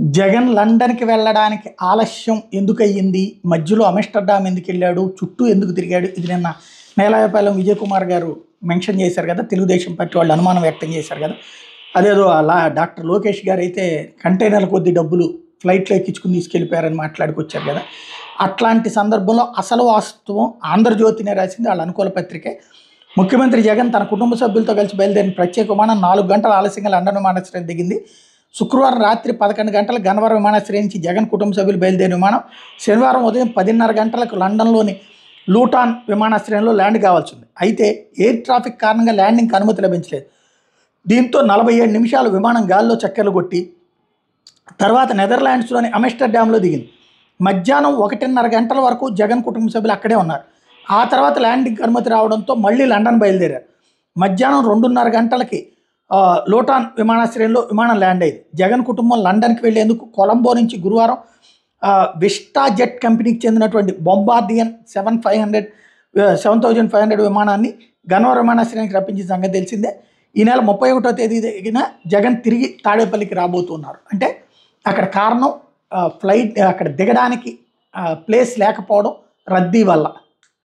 జగన్ లండన్‌కి వెళ్ళడానికి ఆలస్యం ఎందుకయ్యింది? మధ్యలో ఆమ్‌స్టర్‌డామ్ ఎందుకెళ్ళాడు? చుట్టూ ఎందుకు తిరిగాడు? ఇది నిన్న నేలవేపాలెం విజయ్ కుమార్ గారు మెన్షన్ చేశారు కదా! తెలుగుదేశం పార్టీ వాళ్ళు అనుమానం వ్యక్తం చేశారు కదా! అదేదో డాక్టర్ లోకేష్ గారైతే కంటైనర్ల కొద్దీ డబ్బులు ఫ్లైట్‌లో ఎక్కించుకొని తీసుకెళ్ళిపోయారని మాట్లాడుకొచ్చారు కదా! అట్లాంటి సందర్భంలో అసలు వాస్తవం 'ఆంధ్రజ్యోతి'నే రాసింది వాళ్ళ అనుకూల పత్రికే. ముఖ్యమంత్రి జగన్ తన కుటుంబ సభ్యులతో కలిసి బయలుదేరిన ప్రత్యేక విమానం 4 గంటల ఆలస్యంగా లండన్ విమానాశ్రయం దిగింది. శుక్రవారం రాత్రి 11 గంటలకు గన్నవరం విమానాశ్రయం నుంచి జగన్ కుటుంబ సభ్యులు బయలుదేరిన విమానం శనివారం ఉదయం 10:30 గంటలకు లండన్లోని లూటాన్ విమానాశ్రయంలో ల్యాండ్ కావాల్సి ఉంది. అయితే ఎయిర్ ట్రాఫిక్ కారణంగా ల్యాండింగ్కి అనుమతి లభించలేదు. దీంతో 47 నిమిషాలు విమానం గాల్లో చక్కర్లు కొట్టి తర్వాత నెదర్లాండ్స్లోని ఆమ్‌స్టర్‌డామ్‌లో దిగింది. మధ్యాహ్నం 1:30 గంటల వరకు జగన్ కుటుంబ సభ్యులు అక్కడే ఉన్నారు. ఆ తర్వాత ల్యాండింగ్కి అనుమతి రావడంతో మళ్ళీ లండన్ బయలుదేరారు. మధ్యాహ్నం 2:30 గంటలకి లూటాన్ విమానాశ్రయంలో విమానం ల్యాండ్ అయింది. జగన్ కుటుంబం లండన్కి వెళ్లేందుకు కొలంబో నుంచి గురువారం విస్టా జెట్ కంపెనీకి చెందినటువంటి బొంబార్డియర్ 7500 విమానాన్ని గన్నవరం విమానాశ్రయానికి రప్పించిన సంగతి తెలిసిందే. ఈ నెల 31వ తేదీన జగన్ తిరిగి తాడేపల్లికి రాబోతున్నారు. అంటే అక్కడ కారణం ఫ్లైట్ అక్కడ దిగడానికి ప్లేస్ లేకపోవడం, రద్దీ వల్ల.